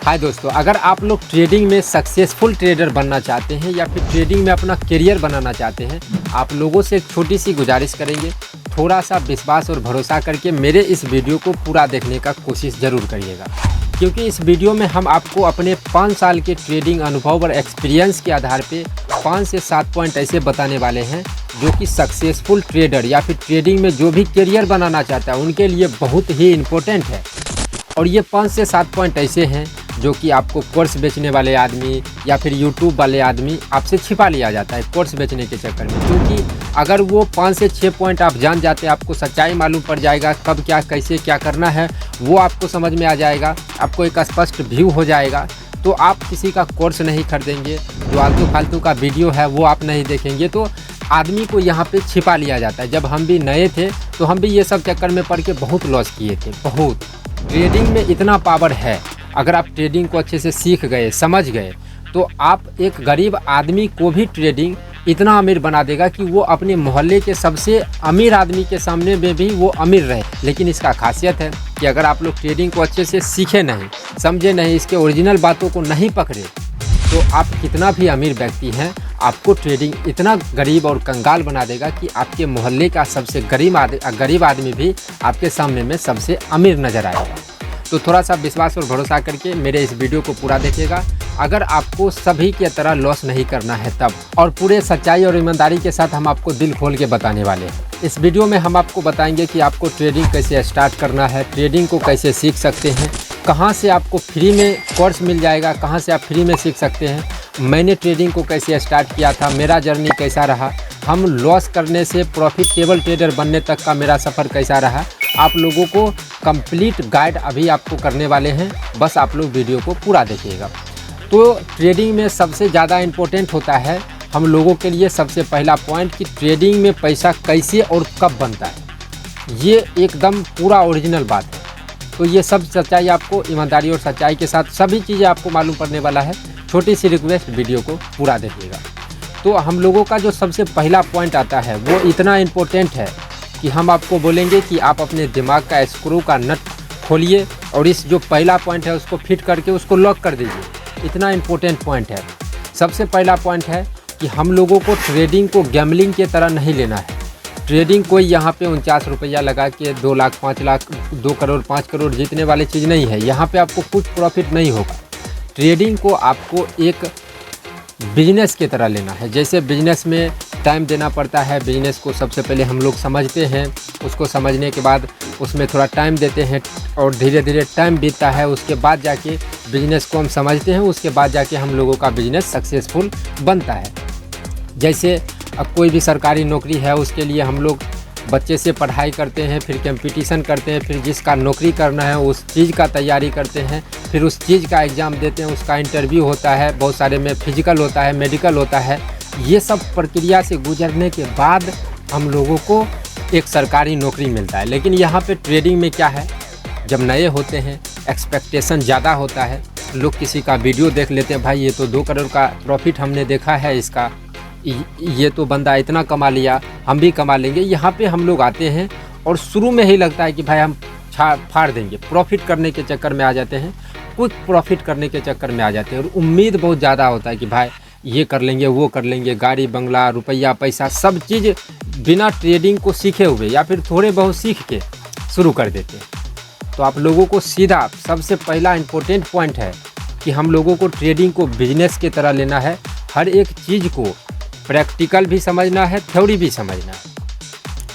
हाय दोस्तों, अगर आप लोग ट्रेडिंग में सक्सेसफुल ट्रेडर बनना चाहते हैं या फिर ट्रेडिंग में अपना करियर बनाना चाहते हैं, आप लोगों से एक छोटी सी गुजारिश करेंगे। थोड़ा सा विश्वास और भरोसा करके मेरे इस वीडियो को पूरा देखने का कोशिश ज़रूर करिएगा, क्योंकि इस वीडियो में हम आपको अपने 5 साल के ट्रेडिंग अनुभव और एक्सपीरियंस के आधार पे 5 से 7 पॉइंट ऐसे बताने वाले हैं जो कि सक्सेसफुल ट्रेडर या फिर ट्रेडिंग में जो भी करियर बनाना चाहता है उनके लिए बहुत ही इम्पोर्टेंट है। और ये 5 से 7 पॉइंट ऐसे हैं जो कि आपको कोर्स बेचने वाले आदमी या फिर यूट्यूब वाले आदमी आपसे छिपा लिया जाता है कोर्स बेचने के चक्कर में। क्योंकि अगर वो 5 से 6 पॉइंट आप जान जाते हैं, आपको सच्चाई मालूम पड़ जाएगा, कब क्या कैसे क्या करना है वो आपको समझ में आ जाएगा, आपको एक स्पष्ट व्यू हो जाएगा, तो आप किसी का कोर्स नहीं खरीदेंगे। जो आलतू फालतू का वीडियो है वो आप नहीं देखेंगे। तो आदमी को यहाँ पे छिपा लिया जाता है। जब हम भी नए थे तो हम भी ये सब चक्कर में पड़ के बहुत लॉस किए थे। बहुत ट्रेडिंग में इतना पावर है, अगर आप ट्रेडिंग को अच्छे से सीख गए, समझ गए, तो आप एक गरीब आदमी को भी ट्रेडिंग इतना अमीर बना देगा कि वो अपने मोहल्ले के सबसे अमीर आदमी के सामने में भी वो अमीर रहे। लेकिन इसका खासियत है कि अगर आप लोग ट्रेडिंग को अच्छे से सीखे नहीं, समझे नहीं, इसके ओरिजिनल बातों को नहीं पकड़े, तो आप कितना भी अमीर व्यक्ति हैं, आपको ट्रेडिंग इतना गरीब और कंगाल बना देगा कि आपके मोहल्ले का सबसे गरीब आदमी भी आपके सामने में सबसे अमीर नज़र आएगा। तो थोड़ा सा विश्वास और भरोसा करके मेरे इस वीडियो को पूरा देखिएगा। अगर आपको सभी की तरह लॉस नहीं करना है तब, और पूरे सच्चाई और ईमानदारी के साथ हम आपको दिल खोल के बताने वाले हैं। इस वीडियो में हम आपको बताएंगे कि आपको ट्रेडिंग कैसे स्टार्ट करना है, ट्रेडिंग को कैसे सीख सकते हैं, कहां से आपको फ्री में कोर्स मिल जाएगा, कहां से आप फ्री में सीख सकते हैं, मैंने ट्रेडिंग को कैसे स्टार्ट किया था, मेरा जर्नी कैसा रहा, हम लॉस करने से प्रॉफिटेबल ट्रेडर बनने तक का मेरा सफ़र कैसा रहा, आप लोगों को कंप्लीट गाइड अभी आपको करने वाले हैं। बस आप लोग वीडियो को पूरा देखिएगा। तो ट्रेडिंग में सबसे ज़्यादा इम्पोर्टेंट होता है हम लोगों के लिए सबसे पहला पॉइंट कि ट्रेडिंग में पैसा कैसे और कब बनता है। ये एकदम पूरा ओरिजिनल बात है। तो ये सब सच्चाई आपको ईमानदारी और सच्चाई के साथ सभी चीज़ें आपको मालूम पड़ने वाला है। छोटी सी रिक्वेस्ट, वीडियो को पूरा देखिएगा। तो हम लोगों का जो सबसे पहला पॉइंट आता है वो इतना इम्पोर्टेंट है कि हम आपको बोलेंगे कि आप अपने दिमाग का स्क्रू का नट खोलिए और इस जो पहला पॉइंट है उसको फिट करके उसको लॉक कर दीजिए। इतना इम्पोर्टेंट पॉइंट है। सबसे पहला पॉइंट है कि हम लोगों को ट्रेडिंग को गैम्बलिंग के तरह नहीं लेना है। ट्रेडिंग कोई यहाँ पे 49 रुपया लगा के 2 लाख 5 लाख 2 करोड़ 5 करोड़ जीतने वाली चीज़ नहीं है। यहाँ पे आपको कुछ प्रॉफिट नहीं होगा। ट्रेडिंग को आपको एक बिजनेस की तरह लेना है। जैसे बिजनेस में टाइम देना पड़ता है, बिजनेस को सबसे पहले हम लोग समझते हैं, उसको समझने के बाद उसमें थोड़ा टाइम देते हैं और धीरे धीरे टाइम बीतता है, उसके बाद जाके बिजनेस को हम समझते हैं, उसके बाद जाके हम लोगों का बिजनेस सक्सेसफुल बनता है। जैसे अब कोई भी सरकारी नौकरी है, उसके लिए हम लोग बच्चे से पढ़ाई करते हैं, फिर कंपटीशन करते हैं, फिर जिसका नौकरी करना है उस चीज़ का तैयारी करते हैं, फिर उस चीज़ का एग्ज़ाम देते हैं, उसका इंटरव्यू होता है, बहुत सारे में फिजिकल होता है, मेडिकल होता है। ये सब प्रक्रिया से गुजरने के बाद हम लोगों को एक सरकारी नौकरी मिलता है। लेकिन यहाँ पे ट्रेडिंग में क्या है, जब नए होते हैं एक्सपेक्टेशन ज़्यादा होता है, लोग किसी का वीडियो देख लेते हैं, भाई ये तो 2 करोड़ का प्रॉफिट हमने देखा है इसका, ये तो बंदा इतना कमा लिया, हम भी कमा लेंगे। यहाँ पे हम लोग आते हैं और शुरू में ही लगता है कि भाई हम फाड़ देंगे, प्रॉफिट करने के चक्कर में आ जाते हैं, कुछ प्रॉफिट करने के चक्कर में आ जाते हैं और उम्मीद बहुत ज़्यादा होता है कि भाई ये कर लेंगे, वो कर लेंगे, गाड़ी बंगला रुपया पैसा सब चीज़ बिना ट्रेडिंग को सीखे हुए या फिर थोड़े बहुत सीख के शुरू कर देते हैं। तो आप लोगों को सीधा सबसे पहला इम्पोर्टेंट पॉइंट है कि हम लोगों को ट्रेडिंग को बिजनेस की तरह लेना है। हर एक चीज़ को प्रैक्टिकल भी समझना है, थ्योरी भी समझना है।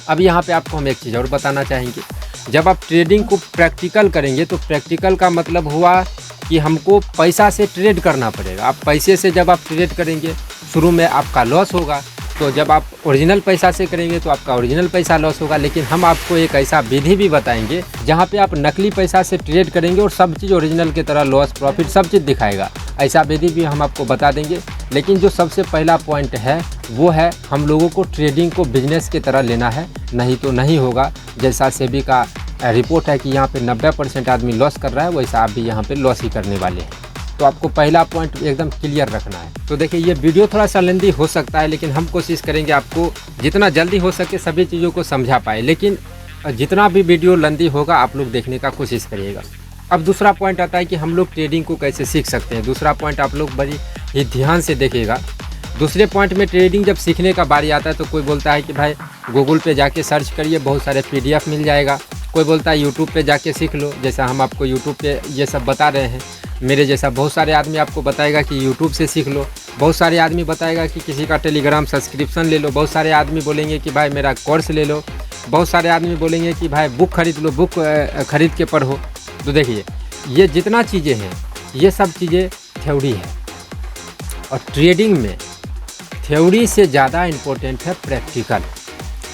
अब यहाँ पे आपको हम एक चीज़ और बताना चाहेंगे, जब आप ट्रेडिंग को प्रैक्टिकल करेंगे तो प्रैक्टिकल का मतलब हुआ कि हमको पैसा से ट्रेड करना पड़ेगा। आप पैसे से जब आप ट्रेड करेंगे शुरू में आपका लॉस होगा, तो जब आप ओरिजिनल पैसा से करेंगे तो आपका ओरिजिनल पैसा लॉस होगा। लेकिन हम आपको एक ऐसा विधि भी बताएंगे जहाँ पे आप नकली पैसा से ट्रेड करेंगे और सब चीज़ ओरिजिनल की तरह लॉस प्रॉफिट सब चीज़ दिखाएगा। ऐसा विधि भी हम आपको बता देंगे। लेकिन जो सबसे पहला पॉइंट है वो है हम लोगों को ट्रेडिंग को बिजनेस की तरह लेना है, नहीं तो नहीं होगा। जैसा सेबी का रिपोर्ट है कि यहाँ पे 90% आदमी लॉस कर रहा है, वैसा आप भी यहाँ पे लॉस ही करने वाले हैं। तो आपको पहला पॉइंट एकदम क्लियर रखना है। तो देखिए ये वीडियो थोड़ा सा लेंदी हो सकता है, लेकिन हम कोशिश करेंगे आपको जितना जल्दी हो सके सभी चीज़ों को समझा पाए। लेकिन जितना भी वीडियो लेंदी होगा आप लोग देखने का कोशिश करिएगा। अब दूसरा पॉइंट आता है कि हम लोग ट्रेडिंग को कैसे सीख सकते हैं। दूसरा पॉइंट आप लोग बड़ी ही ध्यान से देखिएगा। दूसरे पॉइंट में ट्रेडिंग जब सीखने का बारी आता है तो कोई बोलता है कि भाई गूगल पे जाके सर्च करिए, बहुत सारे PDF मिल जाएगा। कोई बोलता है यूट्यूब पे जाके सीख लो, जैसा हम आपको यूट्यूब पे ये सब बता रहे हैं। मेरे जैसा बहुत सारे आदमी आपको बताएगा कि यूट्यूब से सीख लो। बहुत सारे आदमी बताएगा कि किसी का टेलीग्राम सब्सक्रिप्शन ले लो। बहुत सारे आदमी बोलेंगे कि भाई मेरा कोर्स ले लो। बहुत सारे आदमी बोलेंगे कि भाई बुक खरीद लो, बुक खरीद के पढ़ो। तो देखिए ये जितना चीज़ें हैं ये सब चीज़ें थ्योरी है, और ट्रेडिंग में थ्योरी से ज़्यादा इम्पोर्टेंट है प्रैक्टिकल।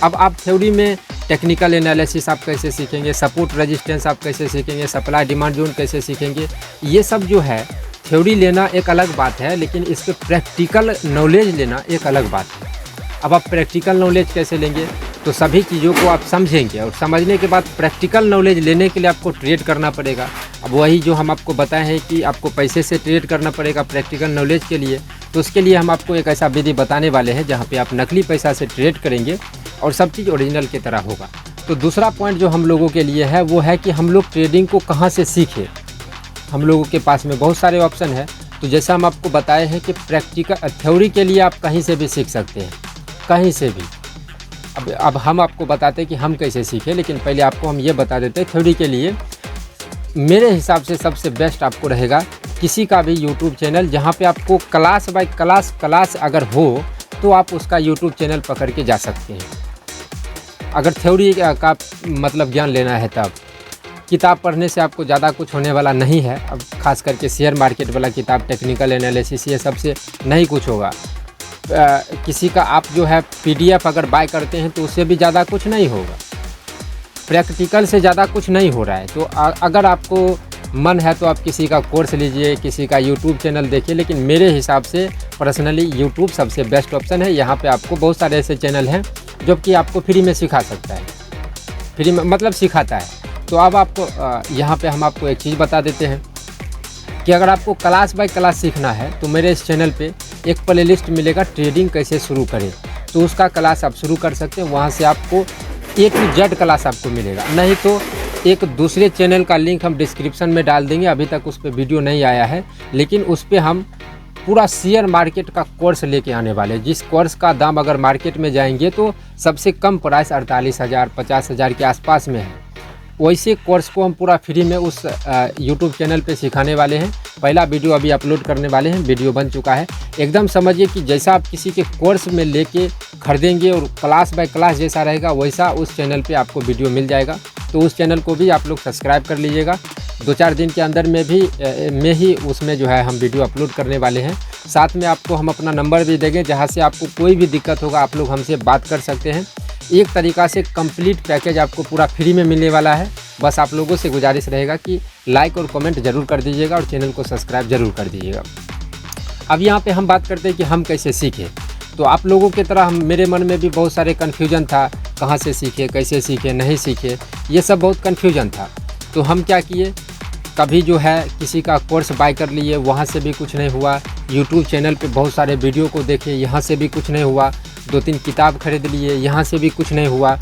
अब आप थ्योरी में टेक्निकल एनालिसिस आप कैसे सीखेंगे, सपोर्ट रेजिस्टेंस आप कैसे सीखेंगे, सप्लाई डिमांड जोन कैसे सीखेंगे, ये सब जो है थ्योरी लेना एक अलग बात है, लेकिन इस पर प्रैक्टिकल नॉलेज लेना एक अलग बात है। अब आप प्रैक्टिकल नॉलेज कैसे लेंगे, तो सभी चीज़ों को आप समझेंगे, और समझने के बाद प्रैक्टिकल नॉलेज लेने के लिए आपको ट्रेड करना पड़ेगा। अब वही जो हम आपको बताए हैं कि आपको पैसे से ट्रेड करना पड़ेगा प्रैक्टिकल नॉलेज के लिए, तो उसके लिए हम आपको एक ऐसा विधि बताने वाले हैं जहाँ पे आप नकली पैसा से ट्रेड करेंगे और सब चीज़ ओरिजिनल की तरह होगा। तो दूसरा पॉइंट जो हम लोगों के लिए है वो है कि हम लोग ट्रेडिंग को कहाँ से सीखें। हम लोगों के पास में बहुत सारे ऑप्शन है। तो जैसा हम आपको बताए हैं कि प्रैक्टिकल थ्योरी के लिए आप कहीं से भी सीख सकते हैं, कहीं से भी। अब हम आपको बताते हैं कि हम कैसे सीखें, लेकिन पहले आपको हम ये बता देते हैं थ्योरी के लिए मेरे हिसाब से सबसे बेस्ट आपको रहेगा किसी का भी यूट्यूब चैनल जहाँ पे आपको क्लास बाय क्लास अगर हो तो आप उसका यूट्यूब चैनल पकड़ के जा सकते हैं। अगर थ्योरी का मतलब ज्ञान लेना है तब किताब पढ़ने से आपको ज़्यादा कुछ होने वाला नहीं है। अब खास करके शेयर मार्केट वाला किताब, टेक्निकल एनालिसिस, ये सबसे नहीं कुछ होगा। किसी का आप जो है PDF अगर बाय करते हैं तो उससे भी ज़्यादा कुछ नहीं होगा। प्रैक्टिकल से ज़्यादा कुछ नहीं हो रहा है। तो अगर आपको मन है तो आप किसी का कोर्स लीजिए, किसी का यूट्यूब चैनल देखिए, लेकिन मेरे हिसाब से पर्सनली यूट्यूब सबसे बेस्ट ऑप्शन है। यहाँ पे आपको बहुत सारे ऐसे चैनल हैं जो कि आपको फ्री में सिखा सकता है, फ्री में मतलब सिखाता है। तो अब आपको यहाँ पे हम आपको एक चीज़ बता देते हैं कि अगर आपको क्लास बाय क्लास सीखना है तो मेरे इस चैनल पे एक प्लेलिस्ट मिलेगा, ट्रेडिंग कैसे शुरू करें, तो उसका क्लास आप शुरू कर सकते हैं। वहाँ से आपको A to Z क्लास आपको मिलेगा। नहीं तो एक दूसरे चैनल का लिंक हम डिस्क्रिप्शन में डाल देंगे, अभी तक उस पर वीडियो नहीं आया है, लेकिन उस पर हम पूरा शेयर मार्केट का कोर्स लेके आने वाले हैं, जिस कोर्स का दाम अगर मार्केट में जाएंगे तो सबसे कम प्राइस 48,000 50,000 के आसपास में है। वैसे कोर्स को हम पूरा फ्री में उस यूट्यूब चैनल पे सिखाने वाले हैं। पहला वीडियो अभी अपलोड करने वाले हैं, वीडियो बन चुका है। एकदम समझिए कि जैसा आप किसी के कोर्स में लेके खरीदेंगे और क्लास बाय क्लास जैसा रहेगा वैसा उस चैनल पे आपको वीडियो मिल जाएगा। तो उस चैनल को भी आप लोग सब्सक्राइब कर लीजिएगा। 2-4 दिन के अंदर में ही उसमें जो है हम वीडियो अपलोड करने वाले हैं। साथ में आपको हम अपना नंबर भी देंगे, जहाँ से आपको कोई भी दिक्कत होगा आप लोग हमसे बात कर सकते हैं। एक तरीक़ा से कंप्लीट पैकेज आपको पूरा फ्री में मिलने वाला है। बस आप लोगों से गुजारिश रहेगा कि लाइक और कमेंट ज़रूर कर दीजिएगा और चैनल को सब्सक्राइब ज़रूर कर दीजिएगा। अब यहाँ पे हम बात करते हैं कि हम कैसे सीखें। तो आप लोगों की तरह मेरे मन में भी बहुत सारे कन्फ्यूजन था, कहाँ से सीखे, कैसे सीखे, नहीं सीखे, ये सब बहुत कन्फ्यूजन था। तो हम क्या किए, कभी जो है किसी का कोर्स बाय कर लिए, वहाँ से भी कुछ नहीं हुआ। यूट्यूब चैनल पे बहुत सारे वीडियो को देखे, यहाँ से भी कुछ नहीं हुआ। 2-3 किताब खरीद लिए, यहाँ से भी कुछ नहीं हुआ।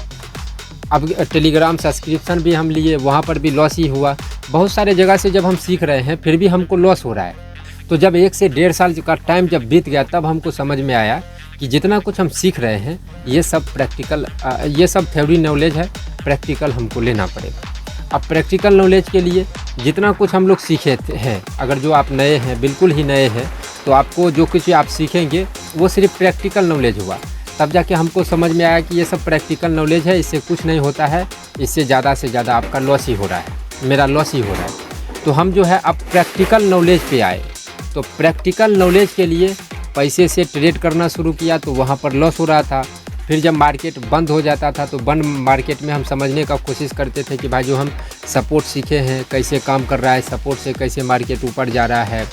अब टेलीग्राम सब्सक्रिप्शन भी हम लिए, वहाँ पर भी लॉस ही हुआ। बहुत सारे जगह से जब हम सीख रहे हैं फिर भी हमको लॉस हो रहा है। तो जब 1 से 1.5 साल का टाइम जब बीत गया तब हमको समझ में आया कि जितना कुछ हम सीख रहे हैं ये सब प्रैक्टिकल, ये सब थ्योरी नॉलेज है, प्रैक्टिकल हमको लेना पड़ेगा। अब प्रैक्टिकल नॉलेज के लिए जितना कुछ हम लोग सीखे हैं, अगर जो आप नए हैं, बिल्कुल ही नए हैं, तो आपको जो कुछ आप सीखेंगे वो सिर्फ प्रैक्टिकल नॉलेज हुआ। तब जाके हमको समझ में आया कि ये सब प्रैक्टिकल नॉलेज है, इससे कुछ नहीं होता है, इससे ज़्यादा से ज़्यादा आपका लॉस ही हो रहा है, मेरा लॉस ही हो रहा है। तो हम जो है अब प्रैक्टिकल नॉलेज पे आए। तो प्रैक्टिकल नॉलेज के लिए पैसे से ट्रेड करना शुरू किया तो वहाँ पर लॉस हो रहा था। फिर जब मार्केट बंद हो जाता था तो बंद मार्केट में हम समझने का कोशिश करते थे कि भाई जो हम सपोर्ट सीखे हैं कैसे काम कर रहा है, सपोर्ट से कैसे मार्केट ऊपर जा रहा है,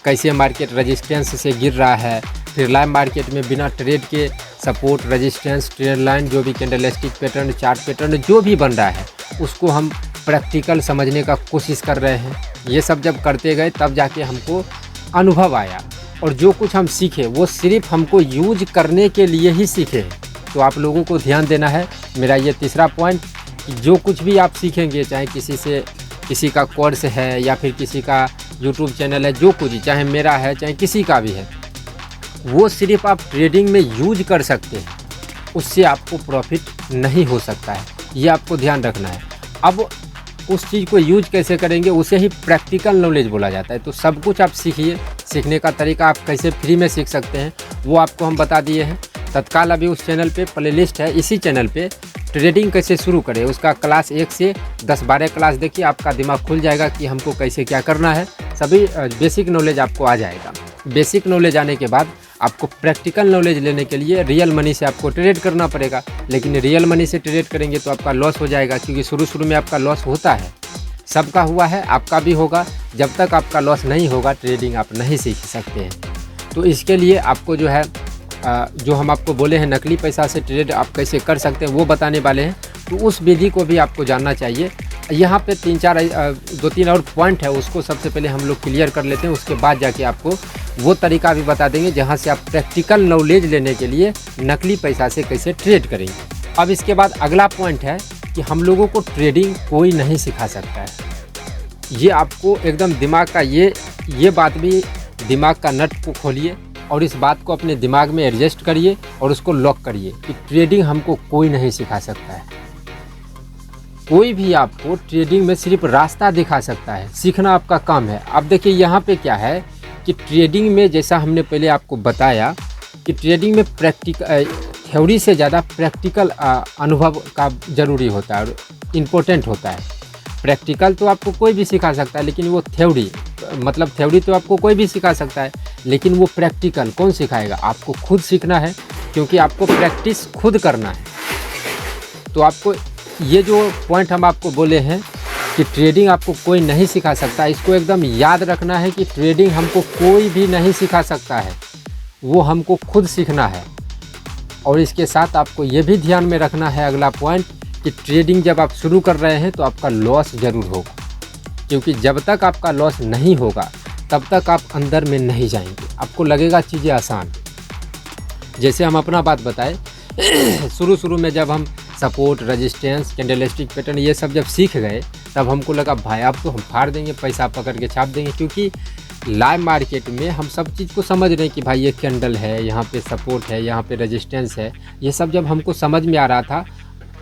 कैसे मार्केट रेजिस्टेंस से गिर रहा है। फिर लाइव मार्केट में बिना ट्रेड के सपोर्ट, रेजिस्टेंस, ट्रेड लाइन, जो भी कैंडलस्टिक पैटर्न, चार्ट पैटर्न जो भी बन रहा है उसको हम प्रैक्टिकल समझने का कोशिश कर रहे हैं। ये सब जब करते गए तब जाके हमको अनुभव आया, और जो कुछ हम सीखे वो सिर्फ हमको यूज करने के लिए ही सीखे। तो आप लोगों को ध्यान देना है, मेरा ये तीसरा पॉइंट, कि जो कुछ भी आप सीखेंगे, चाहे किसी से किसी का कोर्स है या फिर किसी का यूट्यूब चैनल है, जो कुछ चाहे मेरा है चाहे किसी का भी है, वो सिर्फ आप ट्रेडिंग में यूज कर सकते हैं, उससे आपको प्रॉफिट नहीं हो सकता है। ये आपको ध्यान रखना है। अब उस चीज़ को यूज कैसे करेंगे, उसे ही प्रैक्टिकल नॉलेज बोला जाता है। तो सब कुछ आप सीखिए। सीखने का तरीका आप कैसे फ्री में सीख सकते हैं वो आपको हम बता दिए हैं। तत्काल अभी उस चैनल पे प्लेलिस्ट है, इसी चैनल पे ट्रेडिंग कैसे शुरू करें उसका क्लास 1 से 10-12 क्लास देखिए, आपका दिमाग खुल जाएगा कि हमको कैसे क्या करना है। सभी बेसिक नॉलेज आपको आ जाएगा। बेसिक नॉलेज आने के बाद आपको प्रैक्टिकल नॉलेज लेने के लिए रियल मनी से आपको ट्रेड करना पड़ेगा। लेकिन रियल मनी से ट्रेड करेंगे तो आपका लॉस हो जाएगा, क्योंकि शुरू में आपका लॉस होता है, सबका हुआ है, आपका भी होगा। जब तक आपका लॉस नहीं होगा ट्रेडिंग आप नहीं सीख सकते हैं। तो इसके लिए आपको जो है जो हम आपको बोले हैं नकली पैसा से ट्रेड आप कैसे कर सकते हैं वो बताने वाले हैं। तो उस विधि को भी आपको जानना चाहिए। यहाँ पे 2-3 और पॉइंट है, उसको सबसे पहले हम लोग क्लियर कर लेते हैं। उसके बाद जाके आपको वो तरीका भी बता देंगे जहाँ से आप प्रैक्टिकल नॉलेज लेने के लिए नकली पैसा से कैसे ट्रेड करेंगे। अब इसके बाद अगला पॉइंट है कि हम लोगों को ट्रेडिंग कोई नहीं सिखा सकता है। ये आपको एकदम दिमाग का ये बात भी दिमाग का नट को खोलिए और इस बात को अपने दिमाग में एडजस्ट करिए और उसको लॉक करिए कि ट्रेडिंग हमको कोई नहीं सिखा सकता है। कोई भी आपको ट्रेडिंग में सिर्फ रास्ता दिखा सकता है, सीखना आपका काम है। अब देखिए यहाँ पे क्या है कि ट्रेडिंग में जैसा हमने पहले आपको बताया कि ट्रेडिंग में थ्योरी से ज़्यादा प्रैक्टिकल अनुभव का ज़रूरी होता है और इम्पोर्टेंट होता है। प्रैक्टिकल तो आपको कोई भी सिखा सकता है, लेकिन वो थ्योरी तो आपको कोई भी सिखा सकता है, लेकिन वो प्रैक्टिकल कौन सिखाएगा? आपको खुद सीखना है, क्योंकि आपको प्रैक्टिस खुद करना है। तो आपको ये जो पॉइंट हम आपको बोले हैं कि ट्रेडिंग आपको कोई नहीं सिखा सकता, इसको एकदम याद रखना है कि ट्रेडिंग हमको कोई भी नहीं सिखा सकता है, वो हमको खुद सीखना है। और इसके साथ आपको ये भी ध्यान में रखना है अगला पॉइंट कि ट्रेडिंग जब आप शुरू कर रहे हैं तो आपका लॉस ज़रूर होगा, क्योंकि जब तक आपका लॉस नहीं होगा तब तक आप अंदर में नहीं जाएंगे। आपको लगेगा चीज़ें आसान। जैसे हम अपना बात बताएं शुरू में जब हम सपोर्ट, रेजिस्टेंस, कैंडलस्टिक पैटर्न ये सब जब सीख गए तब हमको लगा भाई अब तो हम फाड़ देंगे, पैसा पकड़ के छाप देंगे, क्योंकि लाइव मार्केट में हम सब चीज़ को समझ रहे हैं कि भाई ये कैंडल है, यहाँ पे सपोर्ट है, यहाँ पे रेजिस्टेंस है। ये सब जब हमको समझ में आ रहा था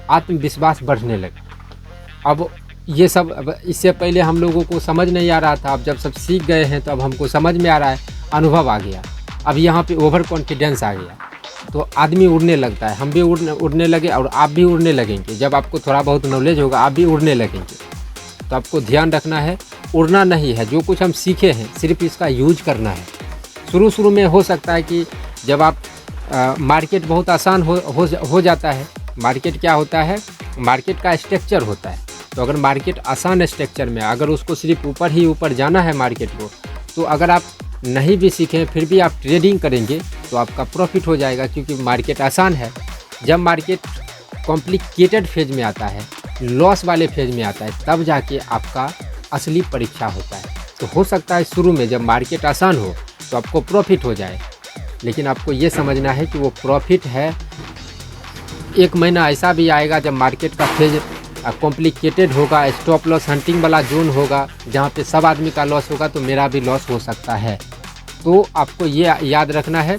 आत्मविश्वास बढ़ने लगा। अब ये सब इससे पहले हम लोगों को समझ नहीं आ रहा था, अब जब सब सीख गए हैं तो अब हमको समझ में आ रहा है, अनुभव आ गया। अब यहाँ पे ओवर कॉन्फिडेंस आ गया तो आदमी उड़ने लगता है। हम भी उड़ने लगे और आप भी उड़ने लगेंगे। जब आपको थोड़ा बहुत नॉलेज होगा आप भी उड़ने लगेंगे। तो आपको ध्यान रखना है, उड़ना नहीं है। जो कुछ हम सीखे हैं सिर्फ इसका यूज करना है। शुरू में हो सकता है कि जब आप मार्केट बहुत आसान हो जाता है। मार्केट क्या होता है? मार्केट का स्ट्रक्चर होता है। तो अगर मार्केट आसान स्ट्रक्चर में अगर उसको सिर्फ ऊपर ही ऊपर जाना है मार्केट को, तो अगर आप नहीं भी सीखें फिर भी आप ट्रेडिंग करेंगे तो आपका प्रॉफिट हो जाएगा, क्योंकि मार्केट आसान है। जब मार्केट कॉम्प्लिकेटेड फेज में आता है, लॉस वाले फेज में आता है, तब जाके आपका असली परीक्षा होता है। तो हो सकता है शुरू में जब मार्केट आसान हो तो आपको प्रॉफिट हो जाए, लेकिन आपको ये समझना है कि वो प्रॉफिट है। एक महीना ऐसा भी आएगा जब मार्केट का फेज कॉम्प्लिकेटेड होगा, स्टॉप लॉस हंटिंग वाला जोन होगा, जहाँ पे सब आदमी का लॉस होगा, तो मेरा भी लॉस हो सकता है। तो आपको ये याद रखना है,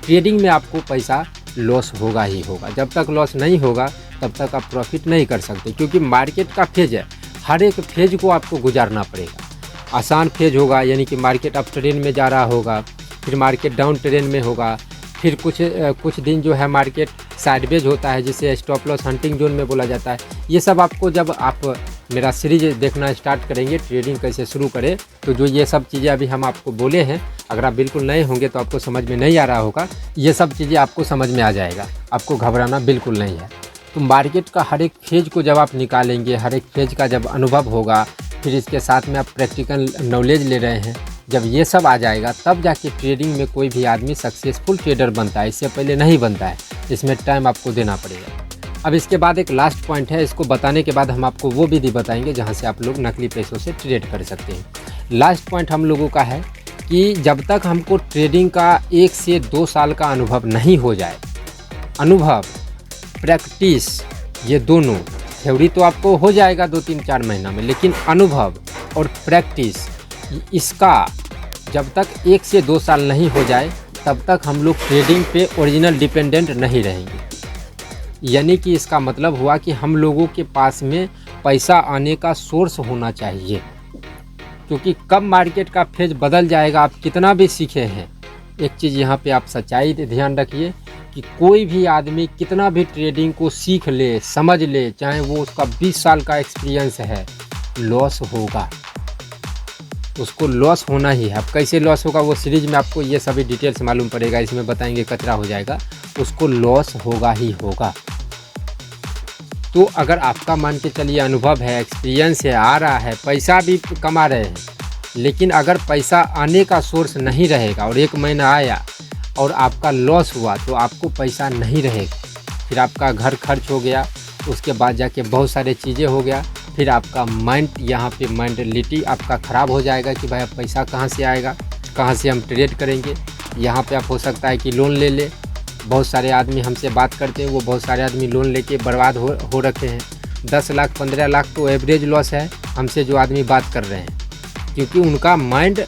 ट्रेडिंग में आपको पैसा लॉस होगा ही होगा। जब तक लॉस नहीं होगा तब तक आप प्रॉफिट नहीं कर सकते, क्योंकि मार्केट का फेज है। हर एक फेज को आपको गुजारना पड़ेगा। आसान फेज होगा यानी कि मार्केट अप ट्रेंड में जा रहा होगा, फिर मार्केट डाउन ट्रेंड में होगा, फिर कुछ दिन जो है मार्केट साइडवेज होता है, जिसे स्टॉप लॉस हंटिंग जोन में बोला जाता है। ये सब आपको जब आप मेरा सीरीज देखना स्टार्ट करेंगे ट्रेडिंग कैसे शुरू करें, तो जो ये सब चीज़ें अभी हम आपको बोले हैं, अगर आप बिल्कुल नए होंगे तो आपको समझ में नहीं आ रहा होगा। ये सब चीज़ें आपको समझ में आ जाएगा, आपको घबराना बिल्कुल नहीं है। तो मार्केट का हर एक फेज को जब आप निकालेंगे, हर एक फेज का जब अनुभव होगा, फिर इसके साथ में आप प्रैक्टिकल नॉलेज ले रहे हैं, जब ये सब आ जाएगा तब जाके ट्रेडिंग में कोई भी आदमी सक्सेसफुल ट्रेडर बनता है। इससे पहले नहीं बनता है, इसमें टाइम आपको देना पड़ेगा। अब इसके बाद एक लास्ट पॉइंट है, इसको बताने के बाद हम आपको वो विधि बताएंगे जहाँ से आप लोग नकली पैसों से ट्रेड कर सकते हैं। लास्ट पॉइंट हम लोगों का है कि जब तक हमको ट्रेडिंग का 1 से 2 साल का अनुभव नहीं हो जाए, अनुभव, प्रैक्टिस, ये दोनों, थ्योरी तो आपको हो जाएगा 2-3-4 महीना में, लेकिन अनुभव और प्रैक्टिस इसका जब तक 1 से 2 साल नहीं हो जाए तब तक हम लोग ट्रेडिंग पे ओरिजिनल डिपेंडेंट नहीं रहेंगे। यानी कि इसका मतलब हुआ कि हम लोगों के पास में पैसा आने का सोर्स होना चाहिए, क्योंकि कब मार्केट का फेज बदल जाएगा आप कितना भी सीखे हैं। एक चीज़ यहाँ पे आप सच्चाई ध्यान रखिए कि कोई भी आदमी कितना भी ट्रेडिंग को सीख ले, समझ ले, चाहे वो उसका 20 साल का एक्सपीरियंस है, लॉस होगा, उसको लॉस होना ही है। अब कैसे लॉस होगा वो सीरीज में आपको ये सभी डिटेल्स मालूम पड़ेगा, इसमें बताएंगे, कचरा हो जाएगा, उसको लॉस होगा ही होगा। तो अगर आपका मान के चलिए अनुभव है, एक्सपीरियंस है, आ रहा है, पैसा भी कमा रहे हैं, लेकिन अगर पैसा आने का सोर्स नहीं रहेगा और 1 महीना आया और आपका लॉस हुआ तो आपको पैसा नहीं रहेगा, फिर आपका घर खर्च हो गया, उसके बाद जाके बहुत सारे चीज़ें हो गया, फिर आपका माइंड यहाँ पे मेंटलिटी आपका ख़राब हो जाएगा कि भाई अब पैसा कहाँ से आएगा, कहाँ से हम ट्रेड करेंगे। यहाँ पे आप हो सकता है कि लोन ले बहुत सारे आदमी हमसे बात करते हैं, वो बहुत सारे आदमी लोन लेके बर्बाद हो रखे हैं। 10 लाख 15 लाख तो एवरेज लॉस है हमसे जो आदमी बात कर रहे हैं, क्योंकि उनका माइंड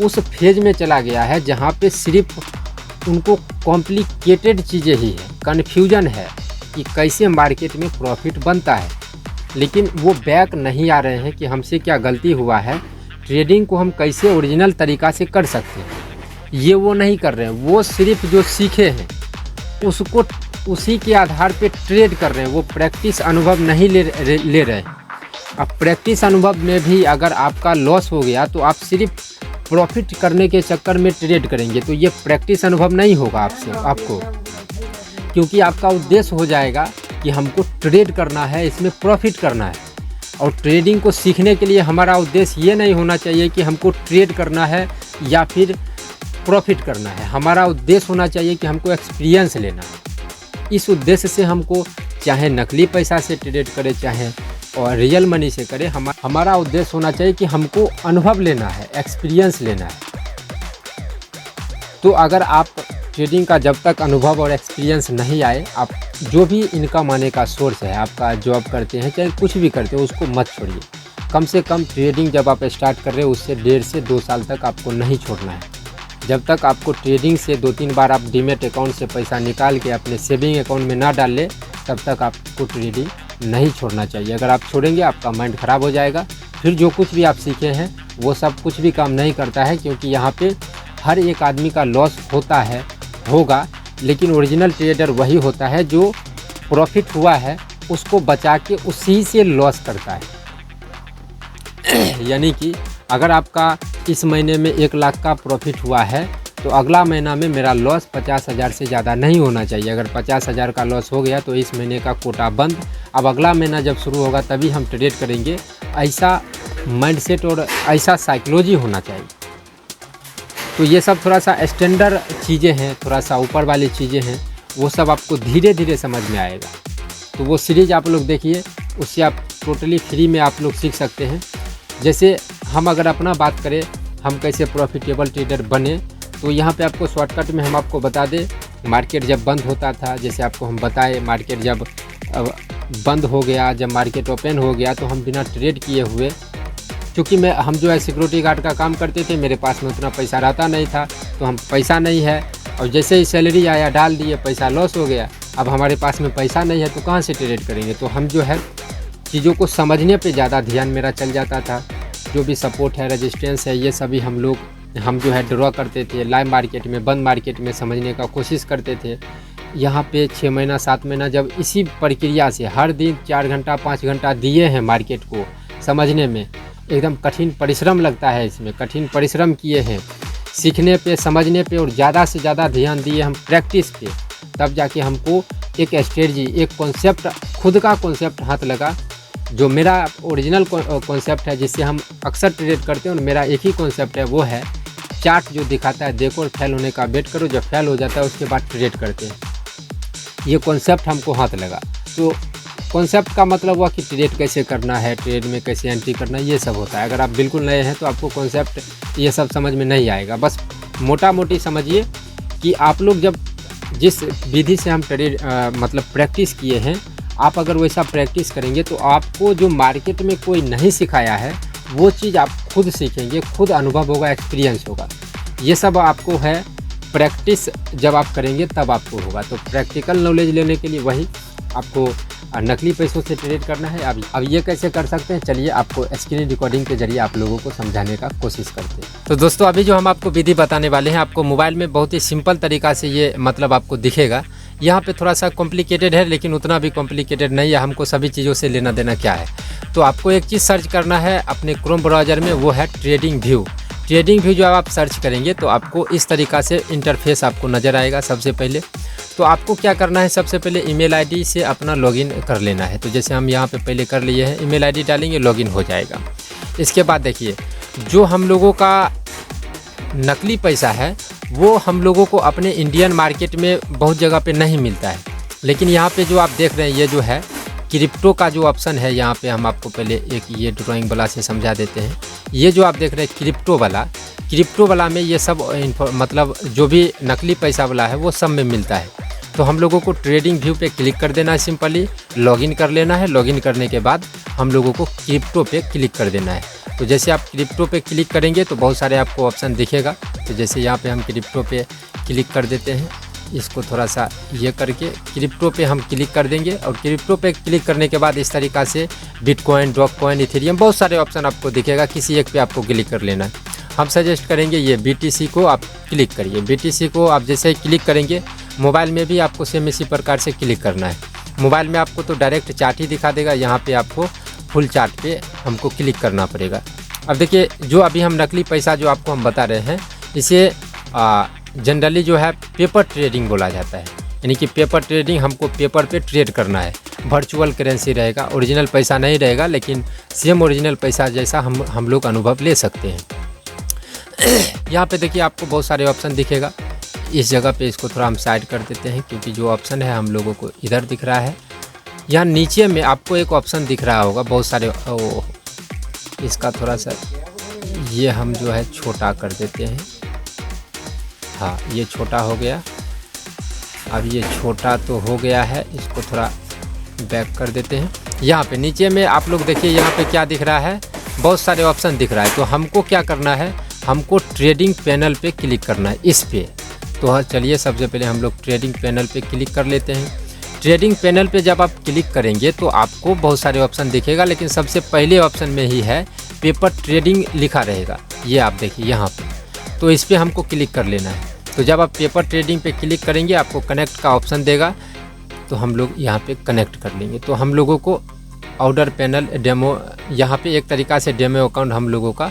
उस फेज में चला गया है जहाँ पे सिर्फ उनको कॉम्प्लिकेटेड चीज़ें ही है, कन्फ्यूजन है कि कैसे मार्केट में प्रॉफिट बनता है, लेकिन वो बैक नहीं आ रहे हैं कि हमसे क्या गलती हुआ है, ट्रेडिंग को हम कैसे ओरिजिनल तरीक़ा से कर सकते हैं, ये वो नहीं कर रहे हैं। वो सिर्फ जो सीखे हैं उसको उसी के आधार पे ट्रेड कर रहे हैं, वो प्रैक्टिस अनुभव नहीं ले रहे हैं। अब प्रैक्टिस अनुभव में भी अगर आपका लॉस हो गया तो आप सिर्फ प्रॉफिट करने के चक्कर में ट्रेड करेंगे तो ये प्रैक्टिस अनुभव नहीं होगा आपको, क्योंकि आपका उद्देश्य हो जाएगा कि हमको ट्रेड करना है, इसमें प्रॉफिट करना है। और ट्रेडिंग को सीखने के लिए हमारा उद्देश्य ये नहीं होना चाहिए कि हमको ट्रेड करना है या फिर प्रॉफिट करना है, हमारा उद्देश्य होना चाहिए कि हमको एक्सपीरियंस लेना है। इस उद्देश्य से हमको चाहे नकली पैसा से ट्रेड करें चाहे और रियल मनी से करें, हमारा उद्देश्य होना चाहिए कि हमको अनुभव लेना है, एक्सपीरियंस लेना है। तो अगर आप ट्रेडिंग का जब तक अनुभव और एक्सपीरियंस नहीं आए, आप जो भी इनकम आने का सोर्स है, आपका जॉब करते हैं चाहे कुछ भी करते हैं, उसको मत छोड़िए। कम से कम ट्रेडिंग जब आप स्टार्ट कर रहे हो उससे 1.5 से 2 साल तक आपको नहीं छोड़ना है। जब तक आपको ट्रेडिंग से 2-3 बार आप डीमेट अकाउंट से पैसा निकाल के अपने सेविंग अकाउंट में ना डाल ले, तब तक आपको ट्रेडिंग नहीं छोड़ना चाहिए। अगर आप छोड़ेंगे आपका माइंड ख़राब हो जाएगा, फिर जो कुछ भी आप सीखे हैं वो सब कुछ भी काम नहीं करता है, क्योंकि यहाँ पे हर एक आदमी का लॉस होगा, लेकिन ओरिजिनल ट्रेडर वही होता है जो प्रॉफिट हुआ है उसको बचा के उसी से लॉस करता है। यानी कि अगर आपका इस महीने में 1 लाख का प्रॉफिट हुआ है तो अगला महीना में मेरा लॉस 50,000 से ज़्यादा नहीं होना चाहिए। अगर 50,000 का लॉस हो गया तो इस महीने का कोटा बंद, अब अगला महीना जब शुरू होगा तभी हम ट्रेड करेंगे। ऐसा माइंडसेट और ऐसा साइकोलॉजी होना चाहिए। तो ये सब थोड़ा सा स्टैंडर्ड चीज़ें हैं, थोड़ा सा ऊपर वाली चीज़ें हैं, वो सब आपको धीरे धीरे समझ में आएगा। तो वो सीरीज़ आप लोग देखिए, उससे आप टोटली फ्री में आप लोग सीख सकते हैं। जैसे हम अगर अपना बात करें, हम कैसे प्रॉफिटेबल ट्रेडर बने, तो यहाँ पे आपको शॉर्टकट में हम आपको बता दें, मार्केट जब बंद होता था, जैसे आपको हम बताए, मार्केट जब बंद हो गया, जब मार्केट ओपन हो गया तो हम बिना ट्रेड किए हुए, क्योंकि हम जो है सिक्योरिटी गार्ड का काम करते थे, मेरे पास में उतना पैसा रहता नहीं था, तो हम पैसा नहीं है और जैसे ही सैलरी आया डाल दिए, पैसा लॉस हो गया। अब हमारे पास में पैसा नहीं है तो कहाँ से ट्रेड करेंगे। तो हम जो है चीज़ों को समझने पे ज़्यादा ध्यान मेरा चल जाता था। जो भी सपोर्ट है, रेजिस्टेंस है, ये सभी हम जो है ड्रॉ करते थे, लाइव मार्केट में, बंद मार्केट में समझने का कोशिश करते थे। यहाँ पे 6 महीना 7 महीना जब इसी प्रक्रिया से हर दिन 4 घंटा 5 घंटा दिए हैं मार्केट को समझने में, एकदम कठिन परिश्रम लगता है, इसमें कठिन परिश्रम किए हैं, सीखने पे, समझने पे, और ज़्यादा से ज़्यादा ध्यान दिए हम प्रैक्टिस पे, तब जाके हमको एक स्ट्रेटजी, एक कॉन्सेप्ट, खुद का कॉन्सेप्ट हाथ लगा, जो मेरा ओरिजिनल कॉन्सेप्ट है, जिससे हम अक्सर ट्रेड करते हैं। और मेरा एक ही कॉन्सेप्ट है, वो है चार्ट जो दिखाता है देखो और फेल होने का वेट करो, जब फेल हो जाता है उसके बाद ट्रेड करते हैं। ये कॉन्सेप्ट हमको हाथ लगा। तो कॉन्सेप्ट का मतलब हुआ कि ट्रेड कैसे करना है, ट्रेड में कैसे एंट्री करना है, ये सब होता है। अगर आप बिल्कुल नए हैं तो आपको कॉन्सेप्ट ये सब समझ में नहीं आएगा। बस मोटा मोटी समझिए कि आप लोग जब जिस विधि से हम ट्रेड मतलब प्रैक्टिस किए हैं, आप अगर वैसा प्रैक्टिस करेंगे तो आपको जो मार्केट में कोई नहीं सिखाया है वो चीज़ आप खुद सीखेंगे, खुद अनुभव होगा, एक्सपीरियंस होगा। ये सब आपको है प्रैक्टिस जब आप करेंगे तब आपको होगा। तो प्रैक्टिकल नॉलेज लेने के लिए वही आपको नकली पैसों से ट्रेड करना है। अब ये कैसे कर सकते हैं, चलिए आपको स्क्रीन रिकॉर्डिंग के जरिए आप लोगों को समझाने का कोशिश करते हैं। तो दोस्तों अभी जो हम आपको विधि बताने वाले हैं, आपको मोबाइल में बहुत ही सिंपल तरीका से ये मतलब आपको दिखेगा। यहाँ पे थोड़ा सा कॉम्प्लिकेटेड है लेकिन उतना भी कॉम्प्लिकेटेड नहीं है, हमको सभी चीज़ों से लेना देना क्या है। तो आपको एक चीज़ सर्च करना है अपने क्रोम ब्राउज़र में, वो है ट्रेडिंग व्यू। ट्रेडिंग व्यू जो आप सर्च करेंगे तो आपको इस तरीका से इंटरफेस आपको नज़र आएगा। सबसे पहले तो आपको क्या करना है, सबसे पहले ईमेल आईडी से अपना लॉगिन कर लेना है। तो जैसे हम यहाँ पे पहले कर लिए हैं, ईमेल आईडी डालेंगे, लॉगिन हो जाएगा। इसके बाद देखिए जो हम लोगों का नकली पैसा है वो हम लोगों को अपने इंडियन मार्केट में बहुत जगह पे नहीं मिलता है, लेकिन यहाँ पे जो आप देख रहे हैं ये जो है क्रिप्टो का जो ऑप्शन है, यहाँ पे हम आपको पहले एक ये ड्राइंग वाला से समझा देते हैं। ये जो आप देख रहे हैं क्रिप्टो वाला में ये सब मतलब जो भी नकली पैसा वाला है वो सब में मिलता है। तो हम लोगों को ट्रेडिंग व्यू पे क्लिक कर देना है, सिंपली लॉगिन कर लेना है। लॉगिन करने के बाद हम लोगों को क्रिप्टो पे क्लिक कर देना है। तो जैसे आप क्रिप्टो पे क्लिक करेंगे तो बहुत सारे आपको ऑप्शन दिखेगा। तो जैसे यहाँ पे हम क्रिप्टो पे क्लिक कर देते हैं, इसको थोड़ा सा ये करके क्रिप्टो पे हम क्लिक कर देंगे। और क्रिप्टो पे क्लिक करने के बाद इस तरीक़ा से बिटकॉइन, डॉगकॉइन, इथेरियम बहुत सारे ऑप्शन आपको दिखेगा, किसी एक पे आपको क्लिक कर लेना है। हम सजेस्ट करेंगे ये BTC को आप क्लिक करिए। BTC को आप जैसे ही क्लिक करेंगे, मोबाइल में भी आपको सेम इसी प्रकार से क्लिक करना है। मोबाइल में आपको तो डायरेक्ट चार्ट ही दिखा देगा, यहाँ पे आपको फुल चार्ट पे हमको क्लिक करना पड़ेगा। अब देखिए जो अभी हम नकली पैसा जो आपको हम बता रहे हैं, इसे जनरली जो है पेपर ट्रेडिंग बोला जाता है। यानी कि पेपर ट्रेडिंग, हमको पेपर पे ट्रेड करना है। वर्चुअल करेंसी रहेगा, ओरिजिनल पैसा नहीं रहेगा, लेकिन सेम ओरिजिनल पैसा जैसा हम लोग अनुभव ले सकते हैं। यहाँ पे देखिए आपको बहुत सारे ऑप्शन दिखेगा। इस जगह पे इसको थोड़ा हम साइड कर देते हैं क्योंकि जो ऑप्शन है हम लोगों को इधर दिख रहा है। यहाँ नीचे में आपको एक ऑप्शन दिख रहा होगा, बहुत सारे इसका थोड़ा सा ये हम जो है छोटा कर देते हैं। हाँ, ये छोटा हो गया। अब ये छोटा तो हो गया है, इसको थोड़ा बैक कर देते हैं। यहाँ पे नीचे में आप लोग देखिए यहाँ पे क्या दिख रहा है, बहुत सारे ऑप्शन दिख रहा है। तो हमको क्या करना है, हमको ट्रेडिंग पैनल पे क्लिक करना है, इस पे। तो चलिए सबसे पहले हम लोग ट्रेडिंग पैनल पे क्लिक कर लेते हैं। ट्रेडिंग पैनल पे जब आप क्लिक करेंगे तो आपको बहुत सारे ऑप्शन दिखेगा, लेकिन सबसे पहले ऑप्शन में ही है पेपर ट्रेडिंग लिखा रहेगा, ये आप देखिए यहाँ पे। तो इस पर हमको क्लिक कर लेना है। तो जब आप पेपर ट्रेडिंग पे क्लिक करेंगे आपको कनेक्ट का ऑप्शन देगा, तो हम लोग यहाँ पे कनेक्ट कर लेंगे। तो हम लोगों को ऑर्डर पैनल डेमो, यहाँ पे एक तरीक़ा से डेमो अकाउंट हम लोगों का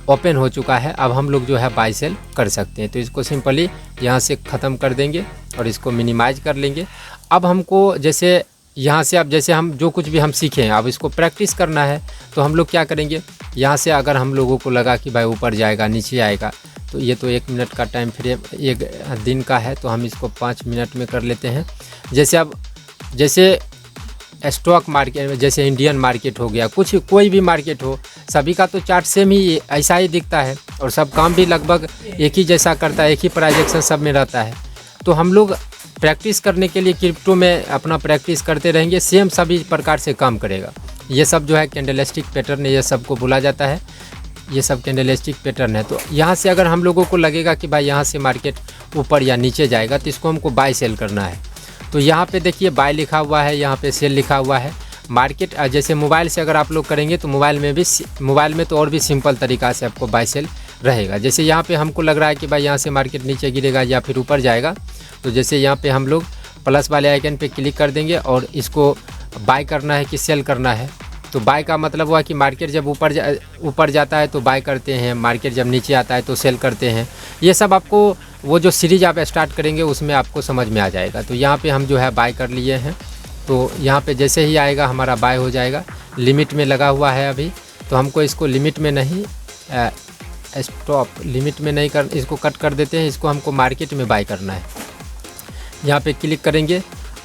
ओपन हो चुका है। अब हम लोग जो है बाय सेल कर सकते हैं। तो इसको सिंपली यहाँ से ख़त्म कर देंगे और इसको मिनिमाइज कर लेंगे। अब हमको जैसे यहाँ से अब जैसे हम जो कुछ भी हम सीखे हैं अब इसको प्रैक्टिस करना है। तो हम लोग क्या करेंगे, यहाँ से अगर हम लोगों को लगा कि भाई ऊपर जाएगा नीचे आएगा, तो ये तो 1 मिनट का टाइम फ्रेम एक दिन का है, तो हम इसको 5 मिनट में कर लेते हैं। जैसे अब जैसे स्टॉक मार्केट में, जैसे इंडियन मार्केट हो गया, कुछ कोई भी मार्केट हो, सभी का तो चार्ट सेम ही ऐसा ही दिखता है और सब काम भी लगभग एक ही जैसा करता है, एक ही प्राइजेक्शन सब में रहता है। तो हम लोग प्रैक्टिस करने के लिए क्रिप्टो में अपना प्रैक्टिस करते रहेंगे, सेम सभी प्रकार से काम करेगा। ये सब जो है कैंडलस्टिक पैटर्न, ये सब को बोला जाता है, ये सब कैंडलस्टिक पैटर्न है। तो यहाँ से अगर हम लोगों को लगेगा कि भाई यहाँ से मार्केट ऊपर या नीचे जाएगा, तो इसको हमको बाय सेल करना है। तो यहाँ पे देखिए बाय लिखा हुआ है, यहाँ पे सेल लिखा हुआ है। मार्केट जैसे मोबाइल से अगर आप लोग करेंगे तो मोबाइल में तो और भी सिंपल तरीक़ा से आपको बाय सेल रहेगा। जैसे यहाँ पे हमको लग रहा है कि भाई यहाँ से मार्केट नीचे गिरेगा या फिर ऊपर जाएगा, तो जैसे यहाँ पे हम लोग प्लस वाले आइकन पे क्लिक कर देंगे और इसको बाय करना है कि सेल करना है। तो बाय का मतलब हुआ कि मार्केट जब ऊपर जाता है तो बाय करते हैं, मार्केट जब नीचे आता है तो सेल करते हैं। ये सब आपको वो जो सीरीज आप स्टार्ट करेंगे उसमें आपको समझ में आ जाएगा। तो यहाँ पे हम जो है बाय कर लिए हैं, तो यहाँ पे जैसे ही आएगा हमारा बाय हो जाएगा। लिमिट में लगा हुआ है अभी, तो हमको इसको लिमिट में नहीं स्टॉप लिमिट में नहीं कर, इसको कट कर देते हैं। इसको हमको मार्केट में बाय करना है। यहाँ पे क्लिक करेंगे,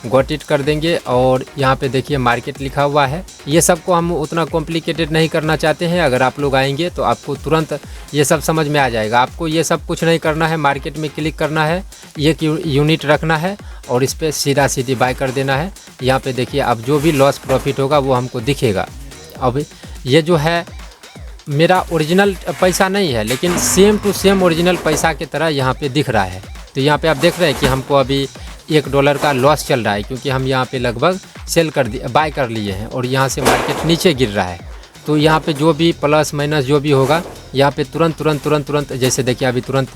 गॉट इट कर देंगे। और यहाँ पे देखिए मार्केट लिखा हुआ है। ये सब को हम उतना कॉम्प्लिकेटेड नहीं करना चाहते हैं। अगर आप लोग आएंगे तो आपको तुरंत ये सब समझ में आ जाएगा। आपको ये सब कुछ नहीं करना है, मार्केट में क्लिक करना है, एक यूनिट रखना है और इस पर सीधा सीधी बाय कर देना है। यहाँ पे देखिए अब जो भी लॉस प्रॉफिट होगा वो हमको दिखेगा। अब ये जो है मेरा ओरिजिनल पैसा नहीं है, लेकिन सेम टू सेम ओरिजिनल पैसा की तरह यहाँ पे दिख रहा है। तो यहाँ पे आप देख रहे हैं कि हमको अभी $1 का लॉस चल रहा है, क्योंकि हम यहाँ पे लगभग सेल कर दिए, बाय कर लिए हैं और यहाँ से मार्केट नीचे गिर रहा है। तो यहाँ पे जो भी प्लस माइनस जो भी होगा यहाँ पे तुरंत जैसे देखिए अभी तुरंत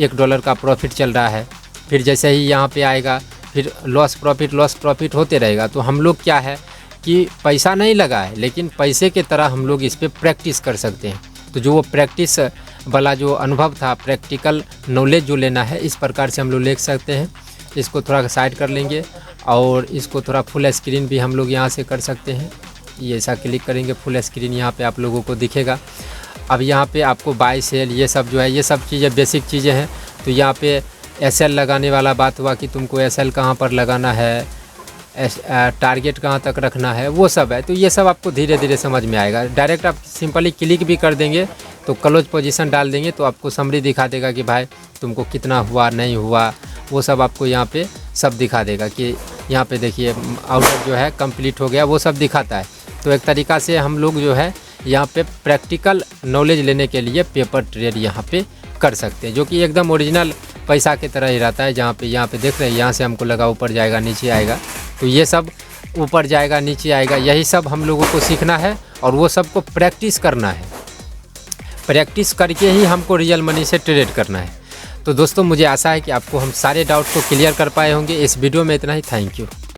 $1 का प्रॉफिट चल रहा है। फिर जैसे ही यहाँ पे आएगा फिर लॉस प्रॉफिट होते रहेगा। तो हम लोग क्या है कि पैसा नहीं लगा है, लेकिन पैसे के तरह हम लोग इस पर प्रैक्टिस कर सकते हैं। तो जो वो प्रैक्टिस वाला जो अनुभव था, प्रैक्टिकल नॉलेज जो लेना है, इस प्रकार से हम लोग ले सकते हैं। इसको थोड़ा साइड कर लेंगे और इसको थोड़ा फुल स्क्रीन भी हम लोग यहाँ से कर सकते हैं। ये ऐसा क्लिक करेंगे, फुल स्क्रीन यहाँ पे आप लोगों को दिखेगा। अब यहाँ पे आपको बाय सेल ये सब जो है, ये सब चीज़ें बेसिक चीज़ें हैं। तो यहाँ पे SL लगाने वाला बात हुआ कि तुमको SL कहाँ पर लगाना है, टारगेट कहाँ तक रखना है, वो सब है। तो ये सब आपको धीरे धीरे समझ में आएगा। डायरेक्ट आप सिंपली क्लिक भी कर देंगे तो क्लोज पोजीशन डाल देंगे तो आपको समरी दिखा देगा कि भाई तुमको कितना हुआ नहीं हुआ, वो सब आपको यहाँ पे सब दिखा देगा। कि यहाँ पे देखिए आउटर जो है कंप्लीट हो गया, वो सब दिखाता है। तो एक तरीक़ा से हम लोग जो है यहाँ पे प्रैक्टिकल नॉलेज लेने के लिए पेपर ट्रेड यहाँ पे कर सकते हैं, जो कि एकदम ओरिजिनल पैसा की तरह ही रहता है। यहाँ पे देख रहे हैं, यहाँ से हमको लगा ऊपर जाएगा नीचे आएगा, तो ये सब ऊपर जाएगा नीचे आएगा, यही सब हम लोगों को सीखना है और वो सब को प्रैक्टिस करना है। प्रैक्टिस करके ही हमको रियल मनी से ट्रेड करना है। तो दोस्तों मुझे आशा है कि आपको हम सारे डाउट को क्लियर कर पाए होंगे। इस वीडियो में इतना ही। Thank you.